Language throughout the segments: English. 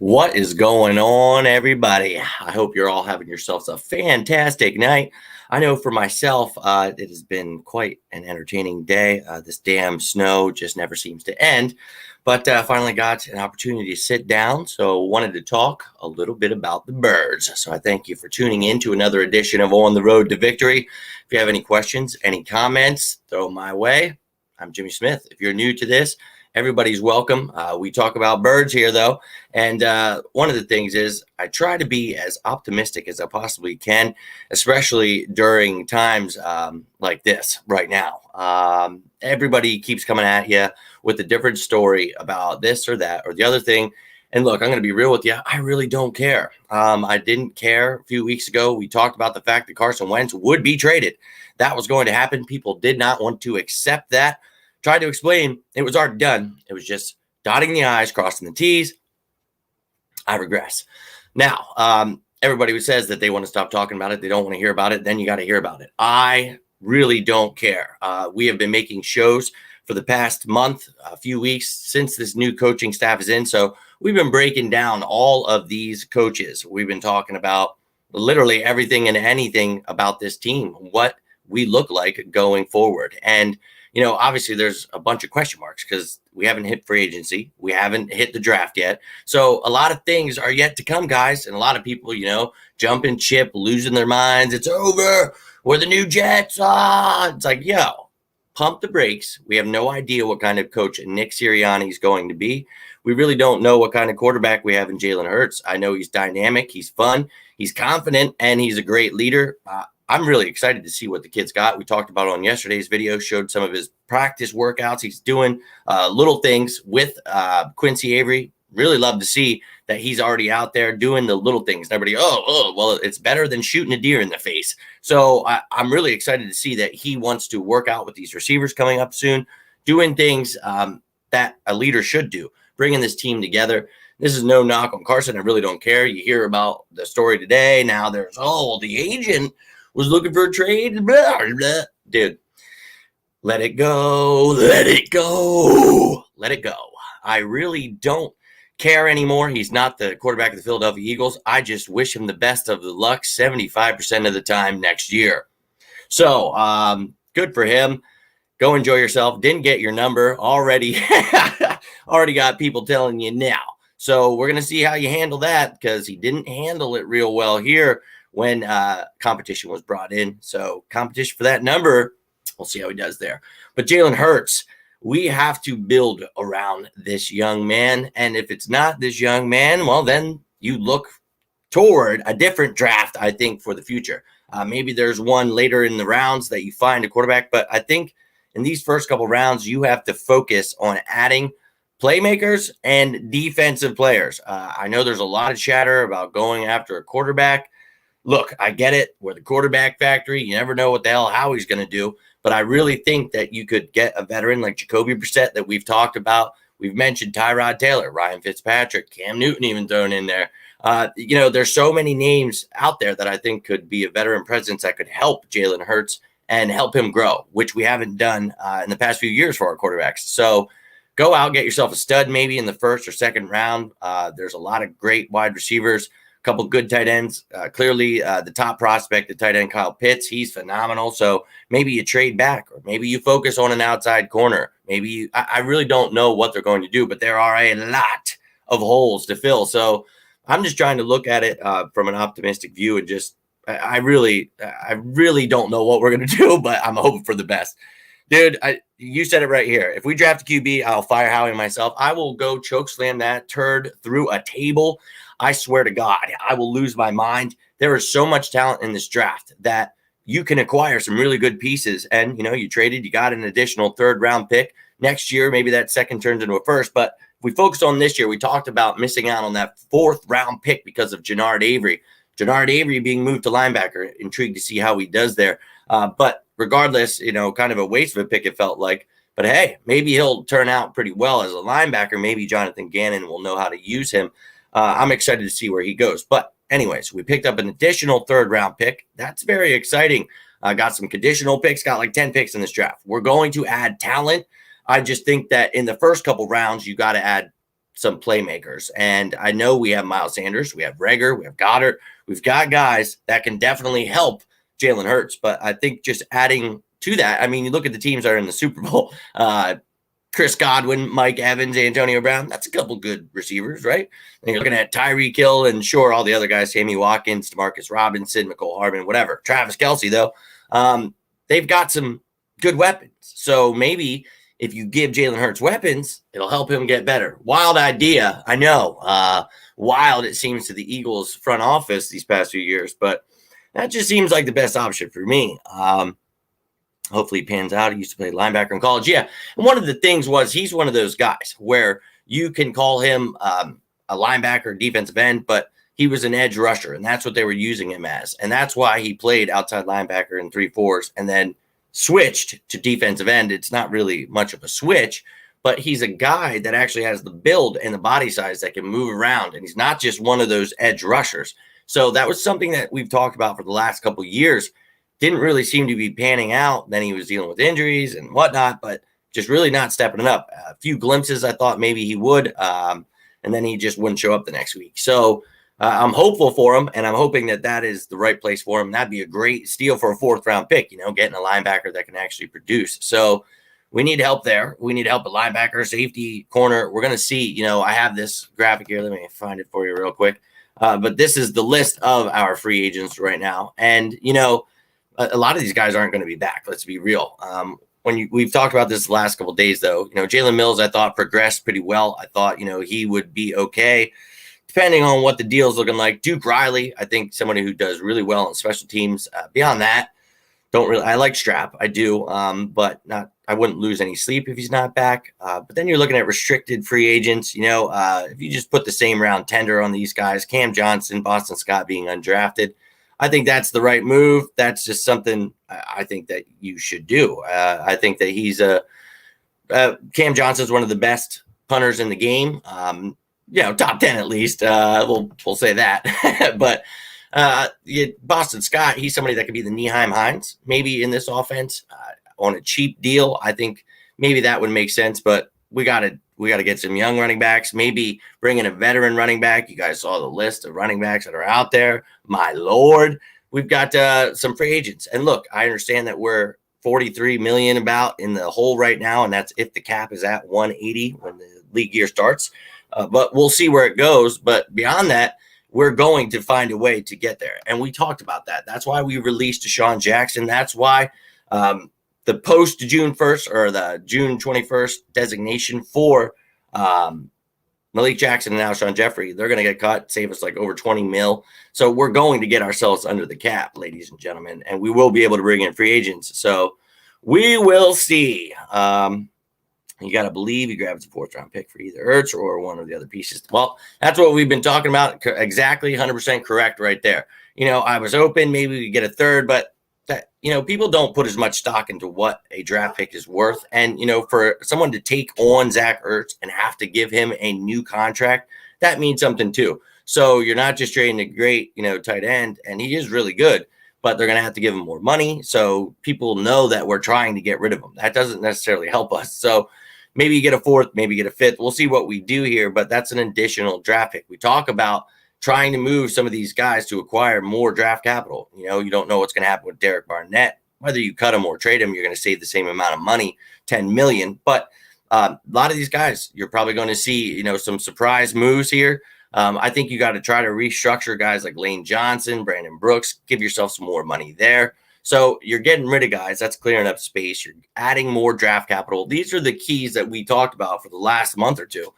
What is going on, everybody? I hope you're all having yourselves a fantastic night. I know for myself, it has been quite an entertaining day. This damn snow just never seems to end, but finally got an opportunity to sit down. So wanted to talk a little bit about the birds. So I thank you for tuning in to another edition of On the Road to Victory. If you have any questions, any comments, throw them my way. I'm Jimmy Smith. If you're new to this, everybody's welcome. We talk about birds here, though. And one of the things is I try to be as optimistic as I possibly can, especially during times like this right now. Everybody keeps coming at you with a different story about this or that or the other thing. And look, I'm going to be real with you. I really don't care. I didn't care a few weeks ago. We talked about the fact that Carson Wentz would be traded. That was going to happen. People did not want to accept that. Tried to explain it was already done. It was just dotting the I's, crossing the T's. I regress. Now, everybody who says that they want to stop talking about it, they don't want to hear about it, then you got to hear about it. I really don't care. We have been making shows for the past month, a few weeks since this new coaching staff is in. So we've been breaking down all of these coaches. We've been talking about literally everything and anything about this team, what we look like going forward. And obviously there's a bunch of question marks because we haven't hit free agency. We haven't hit the draft yet. So a lot of things are yet to come, guys. And a lot of people, jumping ship, losing their minds. It's over. We're the new Jets. It's like, pump the brakes. We have no idea what kind of coach Nick Sirianni is going to be. We really don't know what kind of quarterback we have in Jalen Hurts. I know he's dynamic. He's fun. He's confident, and he's a great leader. I'm really excited to see what the kid's got. We talked about it on yesterday's video, showed some of his practice workouts. He's doing little things with Quincy Avery. Really love to see that he's already out there doing the little things. Everybody, well, it's better than shooting a deer in the face. So I'm really excited to see that he wants to work out with these receivers coming up soon, doing things that a leader should do, bringing this team together. This is no knock on Carson. I really don't care. You hear about the story today. Now there's, the agent was looking for a trade. Blah, blah. Dude, let it go. Let it go. Let it go. I really don't care anymore. He's not the quarterback of the Philadelphia Eagles. I just wish him the best of the luck 75% of the time next year. So good for him. Go enjoy yourself. Didn't get your number already. Already got people telling you now. So we're going to see how you handle that because he didn't handle it real well here when competition was brought in. So competition for that number, we'll see how he does there. But Jalen Hurts, we have to build around this young man. And if it's not this young man, well, then you look toward a different draft, I think, for the future. Maybe there's one later in the rounds that you find a quarterback. But I think in these first couple rounds, you have to focus on adding playmakers and defensive players. I know there's a lot of chatter about going after a quarterback. Look, I get it. We're the quarterback factory. You never know what the hell Howie's going to do. But I really think that you could get a veteran like Jacoby Brissett that we've talked about. We've mentioned Tyrod Taylor, Ryan Fitzpatrick, Cam Newton even thrown in there. There's so many names out there that I think could be a veteran presence that could help Jalen Hurts and help him grow, which we haven't done in the past few years for our quarterbacks. So go out, get yourself a stud maybe in the first or second round. There's a lot of great wide receivers. Couple good tight ends. Clearly, the top prospect, the tight end Kyle Pitts, he's phenomenal. So maybe you trade back, or maybe you focus on an outside corner. I really don't know what they're going to do, but there are a lot of holes to fill. So I'm just trying to look at it from an optimistic view and just I really don't know what we're going to do, but I'm hoping for the best. Dude, you said it right here. If we draft a QB, I'll fire Howie myself. I will go chokeslam that turd through a table. I swear to God, I will lose my mind. There is so much talent in this draft that you can acquire some really good pieces. And, you traded, you got an additional third-round pick. Next year, maybe that second turns into a first. But if we focus on this year, we talked about missing out on that fourth-round pick because of Jannard Avery. Jannard Avery being moved to linebacker. Intrigued to see how he does there. But regardless, kind of a waste of a pick, it felt like. But hey, maybe he'll turn out pretty well as a linebacker. Maybe Jonathan Gannon will know how to use him. I'm excited to see where he goes. But anyways, we picked up an additional third-round pick. That's very exciting. Got some conditional picks, got like 10 picks in this draft. We're going to add talent. I just think that in the first couple rounds, you got to add some playmakers. And I know we have Miles Sanders, we have Rager, we have Goddard. We've got guys that can definitely help Jalen Hurts. But I think just adding to that, I mean, you look at the teams that are in the Super Bowl. Chris Godwin, Mike Evans, Antonio Brown. That's a couple good receivers, right? And you're looking at Tyreek Hill and sure, all the other guys, Sammy Watkins, Demarcus Robinson, Mecole Hardman, whatever. Travis Kelce, though, they've got some good weapons. So maybe if you give Jalen Hurts weapons, it'll help him get better. Wild idea, I know. Wild it seems to the Eagles front office these past few years, but that just seems like the best option for me. Hopefully he pans out. He used to play linebacker in college. Yeah. And one of the things was he's one of those guys where you can call him a linebacker, defensive end, but he was an edge rusher, and that's what they were using him as. And that's why he played outside linebacker in 3-4s and then switched to defensive end. It's not really much of a switch, but he's a guy that actually has the build and the body size that can move around, and he's not just one of those edge rushers. So that was something that we've talked about for the last couple of years. Didn't really seem to be panning out. Then he was dealing with injuries and whatnot, but just really not stepping up. A few glimpses I thought maybe he would, and then he just wouldn't show up the next week. So I'm hopeful for him, and I'm hoping that that is the right place for him. That'd be a great steal for a 4th-round pick, getting a linebacker that can actually produce. So we need help there. We need help at linebacker, safety, corner. We're going to see, I have this graphic here. Let me find it for you real quick. But this is the list of our free agents right now. And, a lot of these guys aren't going to be back. Let's be real. We've talked about this the last couple of days, though. Jalen Mills, I thought progressed pretty well. I thought, he would be okay, depending on what the deal's looking like. Duke Riley, I think somebody who does really well on special teams. Beyond that, I like Strap. I do, but I wouldn't lose any sleep if he's not back. But then you're looking at restricted free agents. If you just put the same round tender on these guys, Cam Johnson, Boston Scott being undrafted, I think that's the right move. That's just something I think that you should do. I think that he's Cam Johnson's one of the best punters in the game. Top 10 at least. We'll say that. But Boston Scott, he's somebody that could be the Nyheim Hines maybe in this offense on a cheap deal. I think maybe that would make sense. But we got to get some young running backs, maybe bring in a veteran running back. You guys saw the list of running backs that are out there. My Lord, we've got some free agents. And look, I understand that we're 43 million about in the hole right now, and that's if the cap is at 180 when the league year starts. But we'll see where it goes. But beyond that, we're going to find a way to get there. And we talked about that. That's why we released Deshaun Jackson. That's why the post June 1st or the June 21st designation for Malik Jackson and Alshon Jeffrey, they're going to get cut, save us like over 20 mil. So we're going to get ourselves under the cap, ladies and gentlemen, and we will be able to bring in free agents. So we will see. You got to believe he grabs a 4th-round pick for either Ertz or one of the other pieces. Well, that's what we've been talking about. Exactly 100% correct right there. I was open. Maybe we get a 3rd, but people don't put as much stock into what a draft pick is worth. And, for someone to take on Zach Ertz and have to give him a new contract, that means something too. So you're not just trading a great, tight end, and he is really good, but they're going to have to give him more money. So people know that we're trying to get rid of him. That doesn't necessarily help us. So maybe you get a 4th, maybe you get a 5th. We'll see what we do here, but that's an additional draft pick. We talk about trying to move some of these guys to acquire more draft capital. You don't know what's going to happen with Derek Barnett. Whether you cut him or trade him, you're going to save the same amount of money, $10 million. But a lot of these guys, you're probably going to see, some surprise moves here. I think you got to try to restructure guys like Lane Johnson, Brandon Brooks, give yourself some more money there. So you're getting rid of guys. That's clearing up space. You're adding more draft capital. These are the keys that we talked about for the last month or two.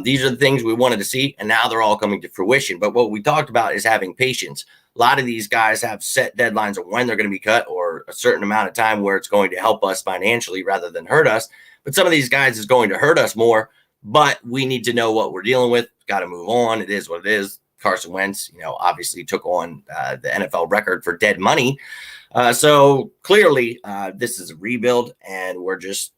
These are the things we wanted to see, and now they're all coming to fruition. But what we talked about is having patience. A lot of these guys have set deadlines of when they're going to be cut or a certain amount of time where it's going to help us financially rather than hurt us. But some of these guys is going to hurt us more, but we need to know what we're dealing with. Got to move on. It is what it is. Carson Wentz, obviously took on the NFL record for dead money. So clearly this is a rebuild, and we're just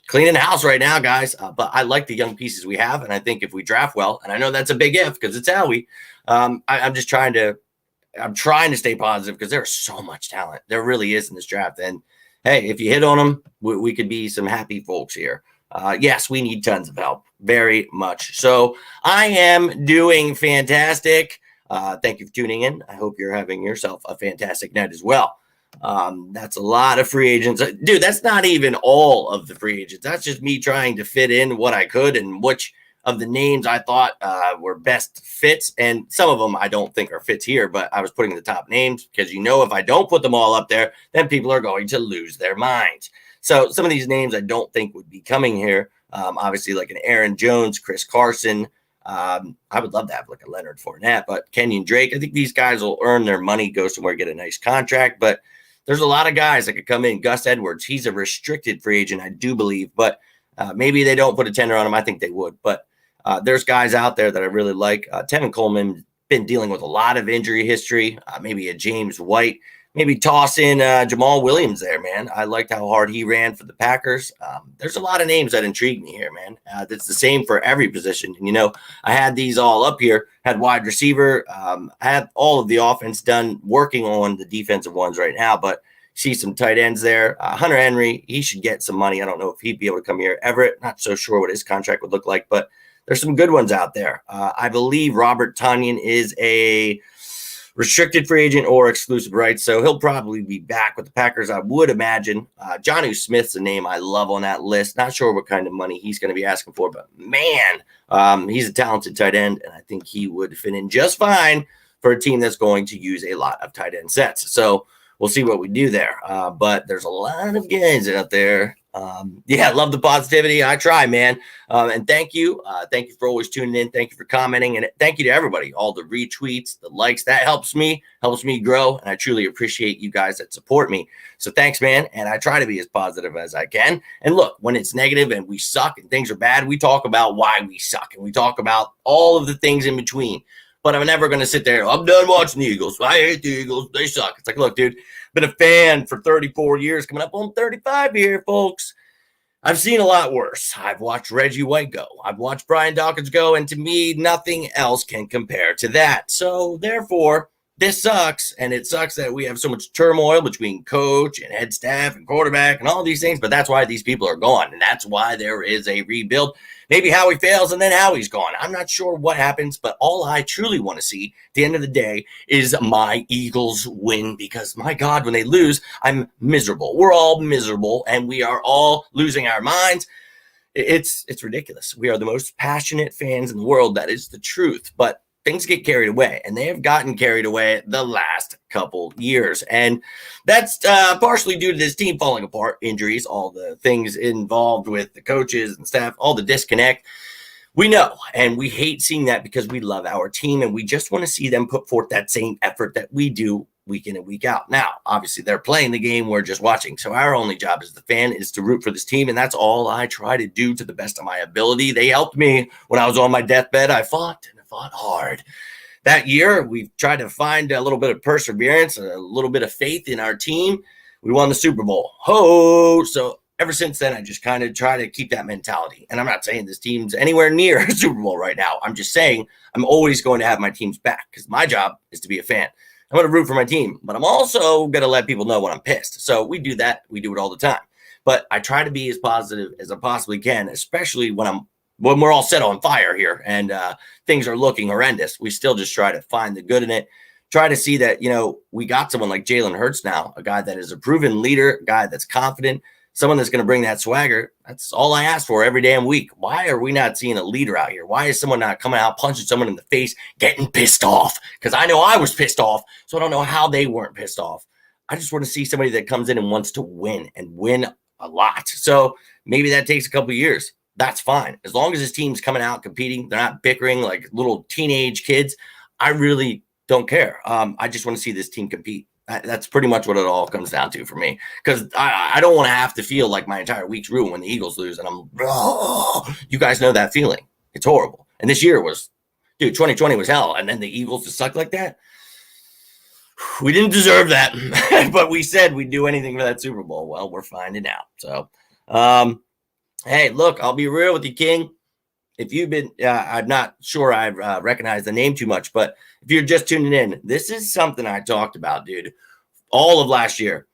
cleaning the house right now, guys. But I like the young pieces we have, and I think if we draft well, and I know that's a big if because it's Howie, I'm trying to stay positive because there's so much talent. There really is in this draft. And hey, if you hit on them, we could be some happy folks here. Yes, we need tons of help, very much. So I am doing fantastic. Thank you for tuning in. I hope you're having yourself a fantastic night as well. That's a lot of free agents. Dude, that's not even all of the free agents. That's just me trying to fit in what I could and which of the names I thought were best fits. And some of them I don't think are fits here, but I was putting the top names because, if I don't put them all up there, then people are going to lose their minds. So some of these names I don't think would be coming here. Obviously, like an Aaron Jones, Chris Carson. I would love to have like a Leonard Fournette, but Kenyon Drake. I think these guys will earn their money, go somewhere, get a nice contract. But there's a lot of guys that could come in. Gus Edwards, he's a restricted free agent, I do believe, but maybe they don't put a tender on him. I think they would. But there's guys out there that I really like. Tevin Coleman been dealing with a lot of injury history. Maybe a James White. Maybe toss in Jamal Williams there, man. I liked how hard he ran for the Packers. There's a lot of names that intrigue me here, man. It's the same for every position. And, I had these all up here, had wide receiver. I have all of the offense done, working on the defensive ones right now, but see some tight ends there. Hunter Henry, he should get some money. I don't know if he'd be able to come here. Everett, not so sure what his contract would look like, but there's some good ones out there. I believe Robert Tonyan is a restricted free agent or exclusive rights, so he'll probably be back with the Packers, I would imagine. Jonnu Smith's a name I love on that list. Not sure what kind of money he's going to be asking for, but man, he's a talented tight end, and I think he would fit in just fine for a team that's going to use a lot of tight end sets. So we'll see what we do there. But there's a lot of guys out there. Love the positivity. I try, man. And thank you. Thank you for always tuning in. Thank you for commenting. And thank you to everybody, all the retweets, the likes. That helps me grow. And I truly appreciate you guys that support me. So thanks, man. And I try to be as positive as I can. And look, when it's negative and we suck and things are bad, we talk about why we suck. And we talk about all of the things in between. But I'm never going to sit there. I'm done watching the Eagles. I hate the Eagles. They suck. It's like, look, dude, been a fan for 34 years, coming up on 35 here, folks. I've seen a lot worse. I've watched Reggie White go. I've watched Brian Dawkins go. And to me, nothing else can compare to that. So therefore, this sucks. And it sucks that we have so much turmoil between coach and head staff and quarterback and all these things. But that's why these people are gone. And that's why there is a rebuild. Maybe Howie fails and then Howie's gone. I'm not sure what happens, but all I truly want to see at the end of the day is my Eagles win, because my God, when they lose, I'm miserable. We're all miserable and we are all losing our minds. It's ridiculous. We are the most passionate fans in the world. That is the truth. But things get carried away, and they have gotten carried away the last couple years. And that's partially due to this team falling apart, injuries, all the things involved with the coaches and staff, all the disconnect. We know, and we hate seeing that because we love our team, and we just want to see them put forth that same effort that we do week in and week out. Now, obviously, they're playing the game. We're just watching. So our only job as the fan is to root for this team, and that's all I try to do to the best of my ability. They helped me when I was on my deathbed. I fought hard. That year, we tried to find a little bit of perseverance, a little bit of faith in our team. We won the Super Bowl. So ever since then, I just kind of try to keep that mentality. And I'm not saying this team's anywhere near a Super Bowl right now. I'm just saying I'm always going to have my team's back, because my job is to be a fan. I'm going to root for my team, but I'm also going to let people know when I'm pissed. So we do that. We do it all the time. But I try to be as positive as I possibly can, especially when we're all set on fire here and things are looking horrendous. We still just try to find the good in it. Try to see that, we got someone like Jalen Hurts now, a guy that is a proven leader, a guy that's confident, someone that's going to bring that swagger. That's all I ask for every damn week. Why are we not seeing a leader out here? Why is someone not coming out, punching someone in the face, getting pissed off? Because I know I was pissed off, so I don't know how they weren't pissed off. I just want to see somebody that comes in and wants to win and win a lot. So maybe that takes a couple of years. That's fine. As long as his team's coming out competing, they're not bickering like little teenage kids. I really don't care. I just want to see this team compete. That's pretty much what it all comes down to for me, because I don't want to have to feel like my entire week's ruined when the Eagles lose. And you guys know that feeling. It's horrible. And this year was, 2020 was hell. And then the Eagles just suck like that. We didn't deserve that, but we said we'd do anything for that Super Bowl. Well, we're finding out. So, hey, look, I'll be real with you, King. If you've been, I'm not sure I recognize the name too much, but if you're just tuning in, this is something I talked about, dude, all of last year.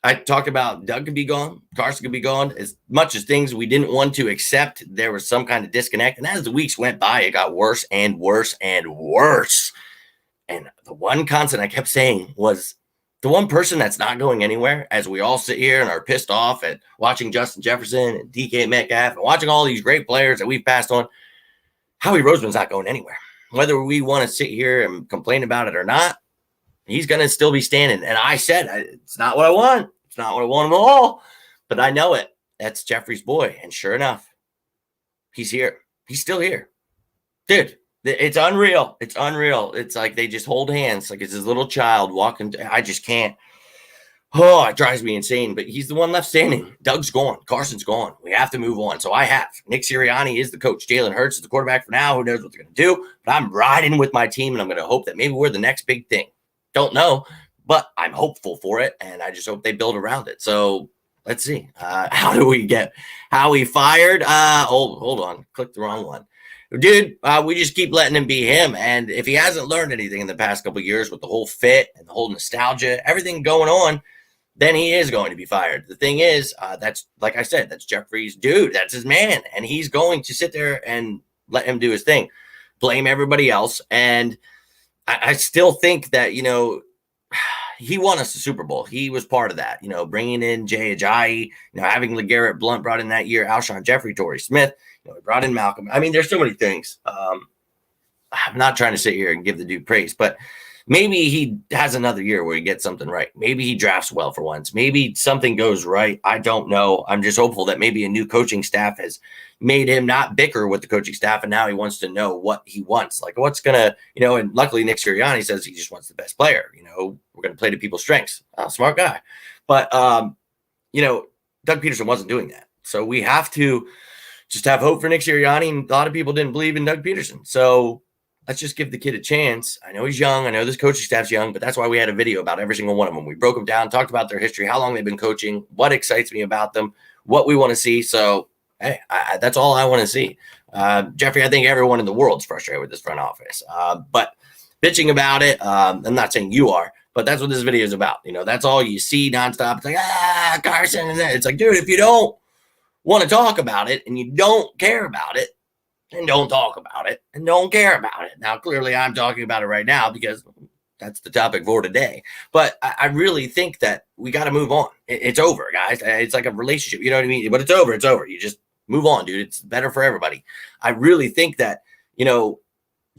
I talked about Doug could be gone, Carson could be gone. As much as things we didn't want to accept, there was some kind of disconnect. And as the weeks went by, it got worse and worse and worse. And the one constant I kept saying was the one person that's not going anywhere, as we all sit here and are pissed off at watching Justin Jefferson and DK Metcalf and watching all these great players that we've passed on, Howie Roseman's not going anywhere. Whether we want to sit here and complain about it or not, he's going to still be standing. And I said, it's not what I want. It's not what I want at all. But I know it. That's Jeffrey's boy. And sure enough, he's here. He's still here. Dude, it's unreal. It's unreal. It's like they just hold hands like it's his little child walking. I just can't. Oh, it drives me insane. But he's the one left standing. Doug's gone. Carson's gone. We have to move on. So I have. Nick Sirianni is the coach. Jalen Hurts is the quarterback for now. Who knows what they're going to do? But I'm riding with my team, and I'm going to hope that maybe we're the next big thing. Don't know, but I'm hopeful for it, and I just hope they build around it. So let's see. How do we get Howie fired? Hold on. Click the wrong one. Dude, we just keep letting him be him. And if he hasn't learned anything in the past couple of years with the whole fit and the whole nostalgia, everything going on, then he is going to be fired. The thing is, that's, like I said, that's Jeffrey's dude. That's his man. And he's going to sit there and let him do his thing. Blame everybody else. And I still think that, he won us the Super Bowl. He was part of that, bringing in Jay Ajayi, having LeGarrette Blount brought in that year, Alshon Jeffrey, Torrey Smith, he brought in Malcolm. I mean, there's so many things. I'm not trying to sit here and give the dude praise, but maybe he has another year where he gets something right. Maybe he drafts well for once. Maybe something goes right. I don't know. I'm just hopeful that maybe a new coaching staff has made him not bicker with the coaching staff, and now he wants to know what he wants. Like what's going to, and luckily Nick Sirianni says he just wants the best player. We're going to play to people's strengths. Smart guy. But, Doug Peterson wasn't doing that. So we have to just have hope for Nick Sirianni, and a lot of people didn't believe in Doug Peterson. So let's just give the kid a chance. I know he's young. I know this coaching staff's young, but that's why we had a video about every single one of them. We broke them down, talked about their history, how long they've been coaching, what excites me about them, what we want to see. So, hey, that's all I want to see. Jeffrey, I think everyone in the world's frustrated with this front office. But bitching about it, I'm not saying you are, but that's what this video is about. That's all you see nonstop. It's like, Carson. And it's like, dude, if you don't want to talk about it and you don't care about it, and don't talk about it and don't care about it. Now, clearly I'm talking about it right now because that's the topic for today. But I really think that we got to move on. It's over, guys. It's like a relationship. You know what I mean? But it's over. It's over. You just move on, dude. It's better for everybody. I really think that,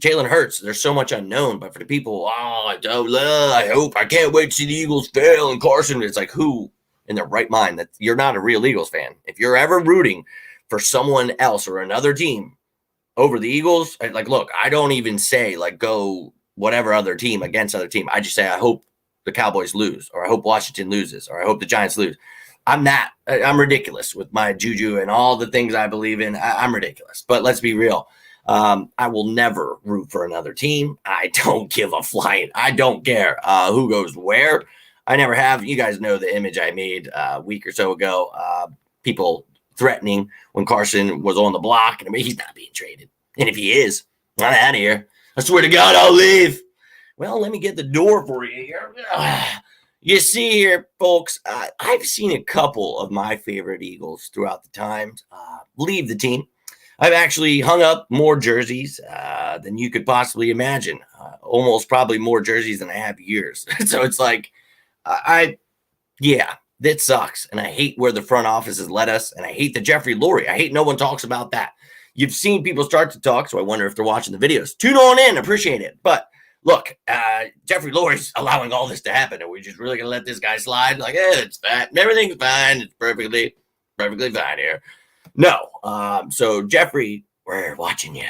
Jalen Hurts, there's so much unknown, but for the people, I can't wait to see the Eagles fail. And Carson, it's like, who in their right mind that you're not a real Eagles fan? If you're ever rooting for someone else or another team over the Eagles, look, I don't even say go whatever other team against other team. I just say I hope the Cowboys lose, or I hope Washington loses, or I hope the Giants lose. I'm ridiculous with my juju and all the things I believe in. I'm ridiculous. But let's be real. I will never root for another team. I don't give a flying. I don't care who goes where. I never have. You guys know the image I made a week or so ago. People threatening when Carson was on the block. And he's not being traded. And if he is, I'm out of here. I swear to God, I'll leave. Well, let me get the door for you here. You see here, folks, I've seen a couple of my favorite Eagles throughout the times leave the team. I've actually hung up more jerseys than you could possibly imagine. Almost probably more jerseys than I have years. So it's like, that sucks. And I hate where the front office has led us. And I hate the Jeffrey Lurie. I hate no one talks about that. You've seen people start to talk, so I wonder if they're watching the videos. Tune on in. Appreciate it. But look, Jeffrey Lurie's allowing all this to happen. And we're just really going to let this guy slide? It's fine. Everything's fine. It's perfectly fine here. No. So, Jeffrey, we're watching you.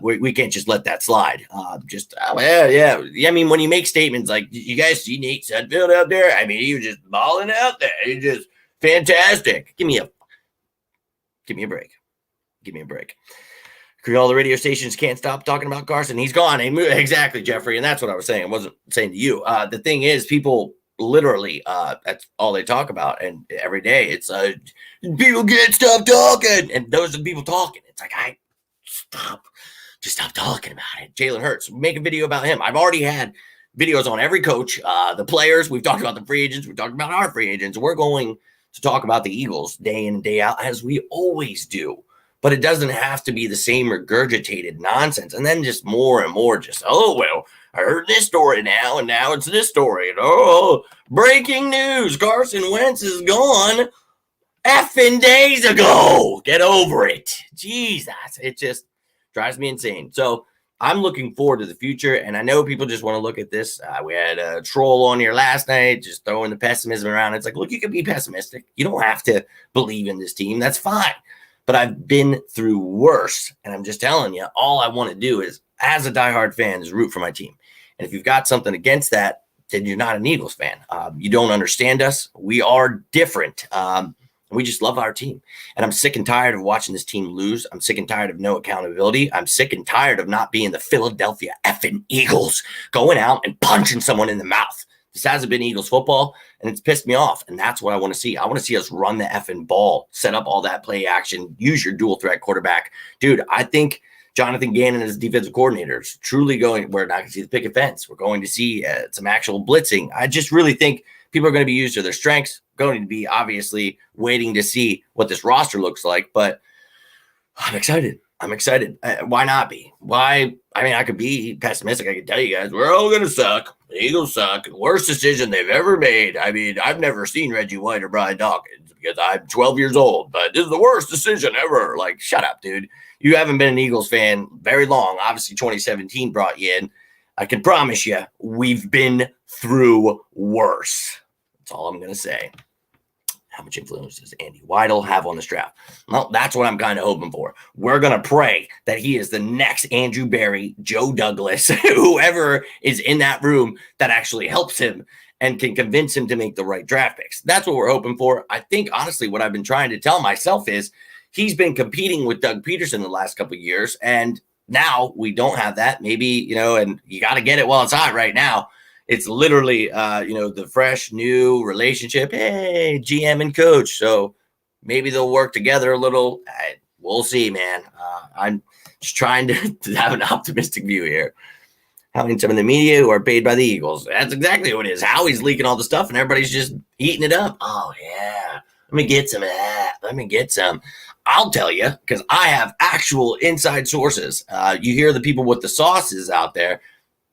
We can't just let that slide. Yeah. I mean, when you make statements like, you guys see Nate Sudfeld out there? I mean, he was just balling out there. He's just fantastic. Give me a break. Give me a break. All the radio stations can't stop talking about Carson. He's gone. Exactly, Jeffrey. And that's what I was saying. I wasn't saying to you. The thing is, people literally, that's all they talk about. And every day it's people can't stop talking. And those are the people talking. It's like, just stop talking about it. Jalen Hurts, make a video about him. I've already had videos on every coach, the players. We've talked about the free agents. We've talked about our free agents. We're going to talk about the Eagles day in and day out, as we always do. But it doesn't have to be the same regurgitated nonsense. And then just more and more just, oh, well, I heard this story now, and now it's this story. And, oh, breaking news. Carson Wentz is gone effing days ago. Get over it. Jesus. It just drives me insane. So I'm looking forward to the future, and I know people just want to look at this. We had a troll on here last night just throwing the pessimism around. It's like, look, you can be pessimistic. You don't have to believe in this team. That's fine. But I've been through worse, and I'm just telling you, all I want to do is, as a diehard fan, is root for my team. And if you've got something against that, then you're not an Eagles fan. You don't understand us. We are different. We just love our team. And I'm sick and tired of watching this team lose. I'm sick and tired of no accountability. I'm sick and tired of not being the Philadelphia effing Eagles, going out and punching someone in the mouth. This hasn't been Eagles football, and it's pissed me off, and that's what I want to see. I want to see us run the effing ball, set up all that play action, use your dual threat quarterback. Dude, I think Jonathan Gannon as defensive coordinators truly going, we're not going to see the picket fence. We're going to see some actual blitzing. I just really think people are going to be used to their strengths, going to be obviously waiting to see what this roster looks like, but I'm excited. Why not be? Why? I mean, I could be pessimistic. I could tell you guys, we're all going to suck. The Eagles suck. Worst decision they've ever made. I mean, I've never seen Reggie White or Brian Dawkins because I'm 12 years old, but this is the worst decision ever. Like, shut up, dude. You haven't been an Eagles fan very long. Obviously, 2017 brought you in. I can promise you, we've been through worse. That's all I'm going to say. How much influence does Andy Weidel have on this draft? Well, that's what I'm kind of hoping for. We're going to pray that he is the next Andrew Berry, Joe Douglas, whoever is in that room that actually helps him and can convince him to make the right draft picks. That's what we're hoping for. I think, honestly, what I've been trying to tell myself is he's been competing with Doug Peterson the last couple of years, and now we don't have that. Maybe, and you got to get it while it's hot right now. It's literally, the fresh, new relationship. Hey, GM and coach. So maybe they'll work together a little. We'll see, man. I'm just trying to have an optimistic view here. Having some of the media who are paid by the Eagles. That's exactly what it is. Howie's leaking all the stuff, and everybody's just eating it up. Oh, yeah. Let me get some of that. Let me get some. I'll tell you, because I have actual inside sources. You hear the people with the sauces out there.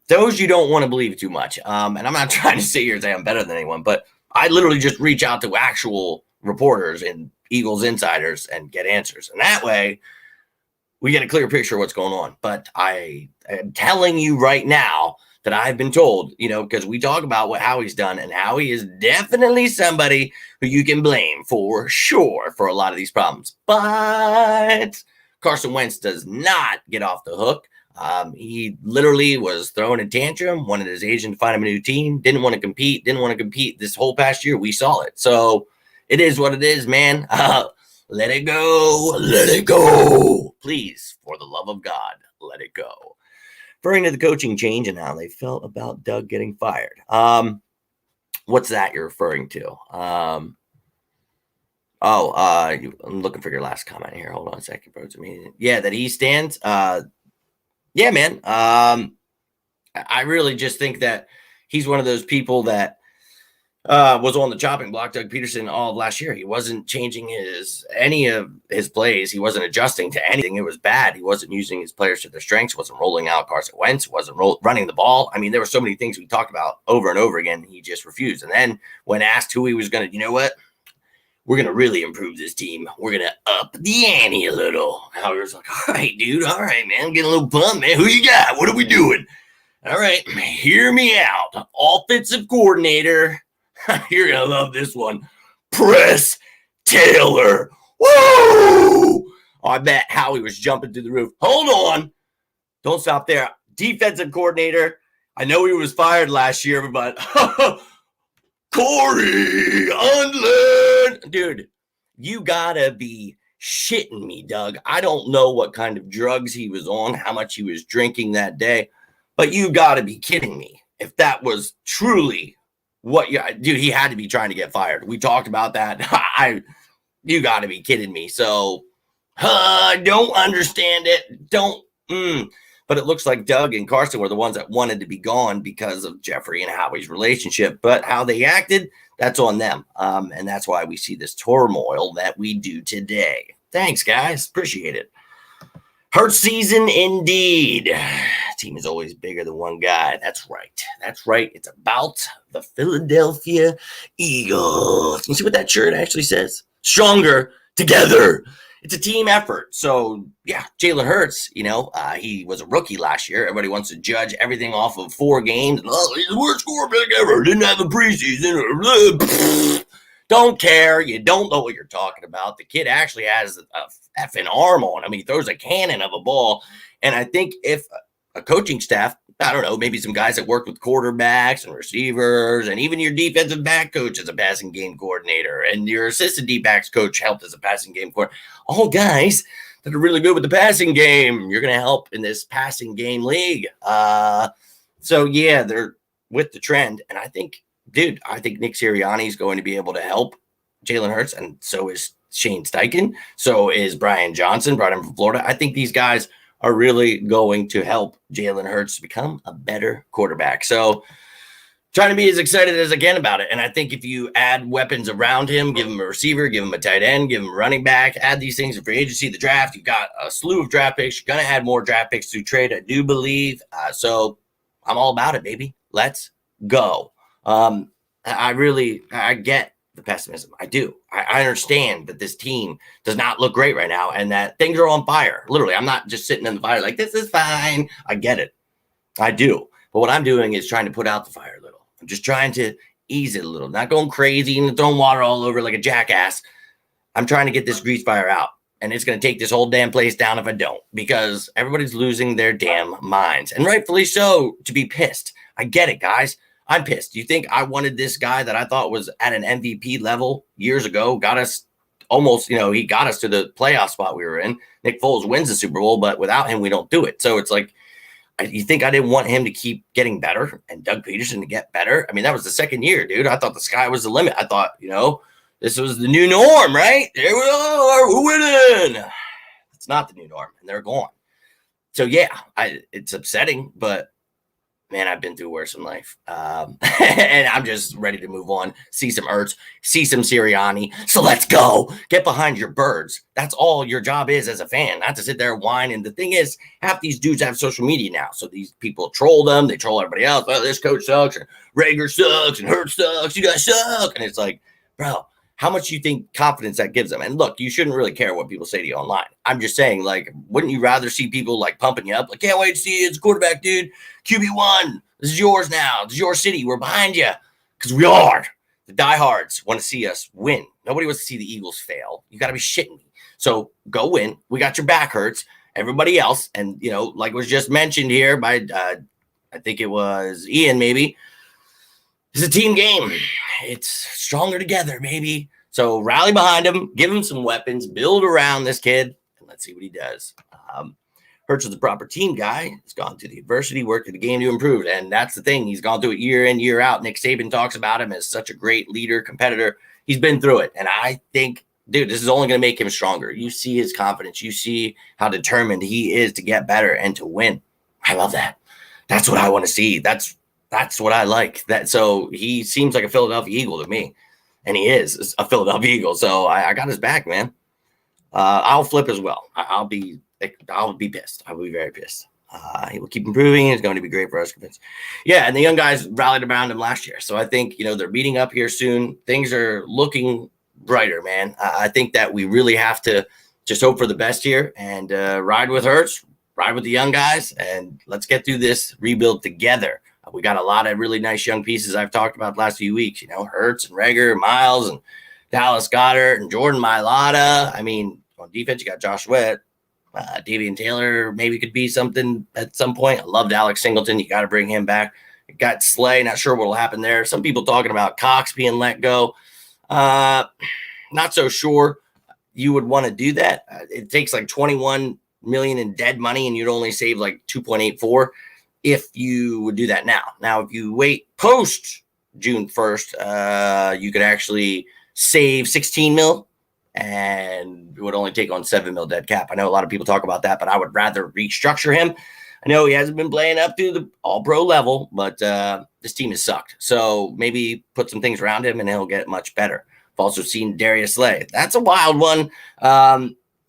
Those you don't want to believe too much. And I'm not trying to sit here and say I'm better than anyone, but I literally just reach out to actual reporters and Eagles insiders and get answers. And that way we get a clear picture of what's going on. But I am telling you right now that I've been told, because we talk about what Howie's done, and Howie is definitely somebody who you can blame for sure for a lot of these problems. But Carson Wentz does not get off the hook. He literally was throwing a tantrum, wanted his agent to find him a new team, didn't want to compete this whole past year. We saw it. So it is what it is, man. Let it go. Please, for the love of God, let it go. Referring to the coaching change and how they felt about Doug getting fired. What's that you're referring to? I'm looking for your last comment here. Hold on a second, bro. Yeah, that he stands. Yeah, man. I really just think that he's one of those people that was on the chopping block. Doug Peterson all of last year. He wasn't changing any of his plays. He wasn't adjusting to anything. It was bad. He wasn't using his players to their strengths. Wasn't rolling out Carson Wentz. Wasn't running the ball. I mean, there were so many things we talked about over and over again. He just refused. And then when asked who he was going to, we're going to really improve this team. We're going to up the ante a little. Howard's like, all right, dude. All right, man. I'm getting a little pumped, man. Who you got? What are we doing? All right. Hear me out. Offensive coordinator. You're going to love this one. Press Taylor. Woo! I bet Howie was jumping through the roof. Hold on. Don't stop there. Defensive coordinator. I know he was fired last year, but Corey Undland. Dude, you gotta be shitting me, Doug. I don't know what kind of drugs he was on, how much he was drinking that day, but you gotta be kidding me. If that was truly dude, he had to be trying to get fired. We talked about that. You gotta be kidding me. So, don't understand it. But but it looks like Doug and Carson were the ones that wanted to be gone because of Jeffrey and Howie's relationship. But how they acted, that's on them. And that's why we see this turmoil that we do today. Thanks, guys. Appreciate it. Hurt season indeed. Team is always bigger than one guy. That's right. That's right. It's about the Philadelphia Eagles. You see what that shirt actually says? Stronger together. It's a team effort. So, yeah, Jalen Hurts, he was a rookie last year. Everybody wants to judge everything off of 4 games. Oh, he's the worst quarterback ever. Didn't have a preseason. Don't care. You don't know what you're talking about. The kid actually has a effing arm on him. He throws a cannon of a ball. And I think if a coaching staff, I don't know, maybe some guys that work with quarterbacks and receivers, and even your defensive back coach is a passing game coordinator, and your assistant D-backs coach helped as a passing game coordinator. All guys that are really good with the passing game. You're going to help in this passing game league. So, yeah, they're with the trend. And I think Nick Sirianni is going to be able to help Jalen Hurts, and so is Shane Steichen. So is Brian Johnson, brought him from Florida. I think these guys are really going to help Jalen Hurts become a better quarterback. So trying to be as excited as I can about it. And I think if you add weapons around him, give him a receiver, give him a tight end, give him a running back, add these things in free agency, the draft, you've got a slew of draft picks. You're going to add more draft picks through trade, I do believe. So I'm all about it, baby. Let's go. I get the pessimism. I do. I understand that this team does not look great right now and that things are on fire. Literally, I'm not just sitting in the fire like, this is fine. I get it. I do. But what I'm doing is trying to put out the fire a little. I'm just trying to ease it a little, not going crazy and throwing water all over like a jackass. I'm trying to get this grease fire out. And it's going to take this whole damn place down if I don't, because everybody's losing their damn minds. And rightfully so, to be pissed. I get it, guys. I'm pissed. You think I wanted this guy that I thought was at an MVP level years ago, got us almost, he got us to the playoff spot we were in. Nick Foles wins the Super Bowl, but without him, we don't do it. So it's like, you think I didn't want him to keep getting better and Doug Peterson to get better? I mean, that was the second year, dude. I thought the sky was the limit. I thought, this was the new norm, right? There we are. We're winning. It's not the new norm, and they're gone. So, yeah, it's upsetting, but man, I've been through worse in life. And I'm just ready to move on. See some Ertz, see some Sirianni. So let's go. Get behind your birds. That's all your job is as a fan, not to sit there and whine. And the thing is, half these dudes have social media now. So these people troll them. They troll everybody else. Oh, this coach sucks. And Rager sucks. And Hurts sucks. You guys suck. And it's like, bro, how much do you think confidence that gives them? And look, you shouldn't really care what people say to you online. I'm just saying, like, wouldn't you rather see people like pumping you up? Like, can't wait to see you as a quarterback, dude. QB1. This is yours now. This is your city. We're behind you. Because we are. The diehards want to see us win. Nobody wants to see the Eagles fail. You got to be shitting me. So go win. We got your back, Hurts. Everybody else. And, like was just mentioned here by, I think it was Ian maybe. It's a team game. It's stronger together, baby. So rally behind him, give him some weapons, build around this kid, and let's see what he does. Hurts is the proper team guy. He's gone through the adversity, worked through the game to improve. And that's the thing. He's gone through it year in, year out. Nick Saban talks about him as such a great leader, competitor. He's been through it. And I think, dude, this is only going to make him stronger. You see his confidence. You see how determined he is to get better and to win. I love that. That's what I want to see. That's what I like. So he seems like a Philadelphia Eagle to me, and he is a Philadelphia Eagle. So I got his back, man. I'll flip as well. I'll be pissed. I will be very pissed. He will keep improving. It's going to be great for us. Yeah, and the young guys rallied around him last year. So I think, they're meeting up here soon. Things are looking brighter, man. I think that we really have to just hope for the best here and ride with Hurts, ride with the young guys, and let's get through this rebuild together. We got a lot of really nice young pieces I've talked about the last few weeks, Hurts and Rager, Miles and Dallas Goedert and Jordan Mailata. I mean, on defense, you got Josh Sweat. Davian Taylor maybe could be something at some point. I loved Alex Singleton. You got to bring him back. You got Slay. Not sure what will happen there. Some people talking about Cox being let go. Not so sure you would want to do that. It takes like $21 million in dead money, and you'd only save like 2.84 if you would do that now. Now, if you wait post June 1st, you could actually save 16 mil. And it would only take on $7 million dead cap. I know a lot of people talk about that, but I would rather restructure him. I know he hasn't been playing up to the all-pro level, but this team has sucked. So maybe put some things around him and he'll get much better. I've also seen Darius Slay. That's a wild one.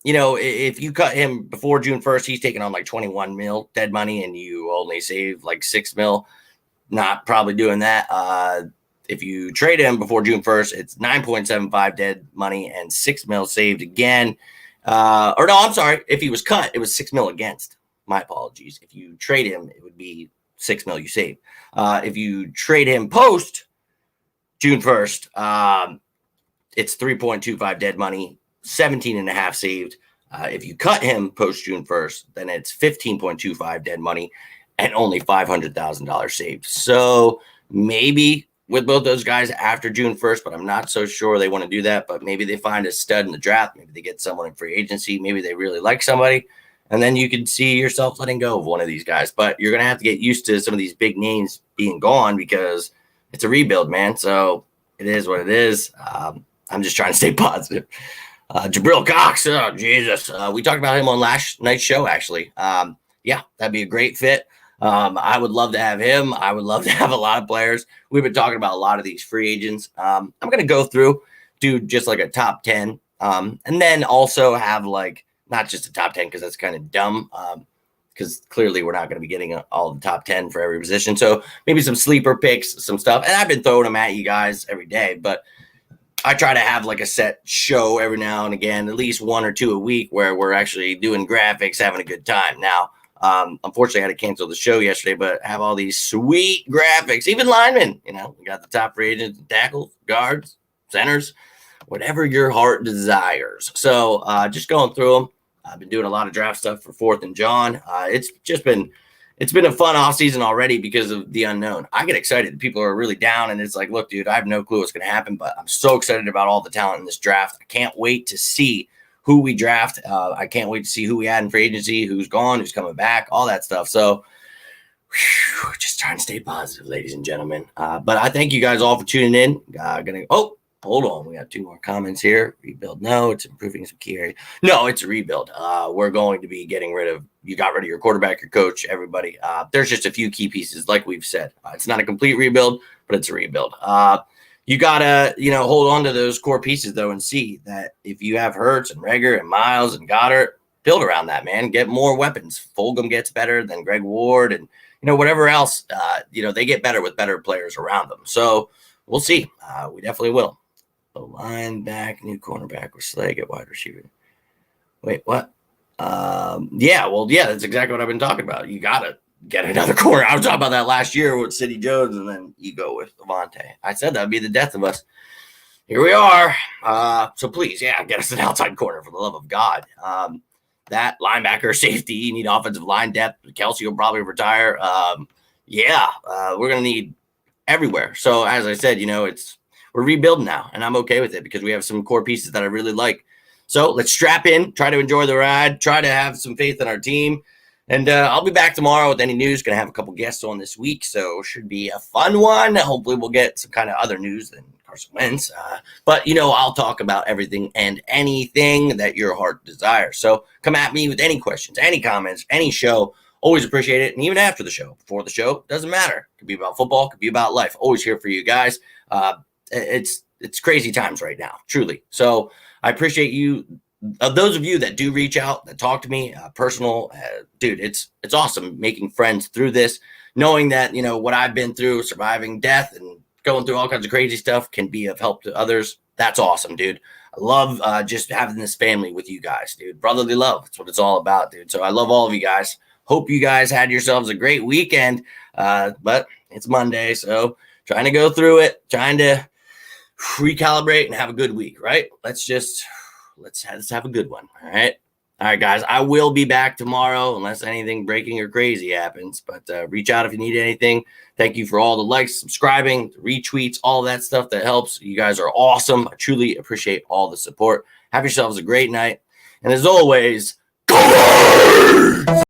If you cut him before June 1st, he's taking on like 21 mil dead money and you only save like 6 mil. Not probably doing that. If you trade him before June 1st, it's 9.75 dead money and 6 mil saved again. I'm sorry. If he was cut, it was 6 mil against. My apologies. If you trade him, it would be 6 mil you save. If you trade him post June 1st, it's 3.25 dead money, 17.5 saved. If you cut him post June 1st, then it's 15.25 dead money and only $500,000 saved. So maybe with both those guys after June 1st, but I'm not so sure they want to do that. But maybe they find a stud in the draft. Maybe they get someone in free agency. Maybe they really like somebody. And then you can see yourself letting go of one of these guys. But you're going to have to get used to some of these big names being gone because it's a rebuild, man. So it is what it is. I'm just trying to stay positive. Jabril Cox, oh, Jesus. We talked about him on last night's show, actually. Yeah, that'd be a great fit. I would love to have him. I would love to have a lot of players. We've been talking about a lot of these free agents. I'm going to go through, do just like a top 10, and then also have like not just a top 10 because that's kind of dumb because clearly we're not going to be getting all the top 10 for every position. So maybe some sleeper picks, some stuff. And I've been throwing them at you guys every day, but I try to have like a set show every now and again, at least 1 or 2 a week where we're actually doing graphics, having a good time. Now, unfortunately, I had to cancel the show yesterday, but have all these sweet graphics, even linemen. We got the top free agents, tackles, guards, centers, whatever your heart desires. So just going through them. I've been doing a lot of draft stuff for 4th and John. It's been a fun offseason already because of the unknown. I get excited. People are really down, and it's like, look, dude, I have no clue what's going to happen, but I'm so excited about all the talent in this draft. I can't wait to see who we draft. I can't wait to see who we had in free agency, who's gone, who's coming back, all that stuff. So just trying to stay positive, ladies and gentlemen. But I thank you guys all for tuning in. Hold on. We got 2 more comments here. Rebuild. No, it's improving some key areas. No, it's a rebuild. We're going to be getting rid of, you got rid of your quarterback, your coach, everybody. There's just a few key pieces, like we've said. It's not a complete rebuild, but it's a rebuild. You got to, hold on to those core pieces, though, and see that if you have Hurts and Reagor and Miles and Goddard, build around that, man. Get more weapons. Fulgham gets better than Greg Ward and, whatever else, they get better with better players around them. So we'll see. We definitely will. A linebacker, new cornerback with Slay, get wide receiver. Wait, what? That's exactly what I've been talking about. You got to get another corner. I was talking about that last year with City Jones, and then you go with Avante. I said that would be the death of us. Here we are. So please, get us an outside corner for the love of God. That linebacker safety, you need offensive line depth. Kelsey will probably retire. We're going to need everywhere. So as I said, we're rebuilding now, and I'm okay with it because we have some core pieces that I really like. So let's strap in, try to enjoy the ride, try to have some faith in our team. And I'll be back tomorrow with any news. Going to have a couple guests on this week, so should be a fun one. Hopefully we'll get some kind of other news than Carson Wentz. But, I'll talk about everything and anything that your heart desires. So come at me with any questions, any comments, any show. Always appreciate it. And even after the show, before the show, doesn't matter. It could be about football, could be about life. Always here for you guys. It's crazy times right now, truly. So I appreciate you. Those of you that do reach out, that talk to me, personal, dude, it's awesome making friends through this, knowing that, what I've been through, surviving death and going through all kinds of crazy stuff can be of help to others. That's awesome, dude. I love just having this family with you guys, dude. Brotherly love. That's what it's all about, dude. So I love all of you guys. Hope you guys had yourselves a great weekend. But it's Monday, so trying to go through it, trying to recalibrate and have a good week, right? Let's have a good one. All right, guys. I will be back tomorrow unless anything breaking or crazy happens. But reach out if you need anything. Thank you for all the likes, subscribing, retweets, all that stuff that helps. You guys are awesome. I truly appreciate all the support. Have yourselves a great night. And as always, go!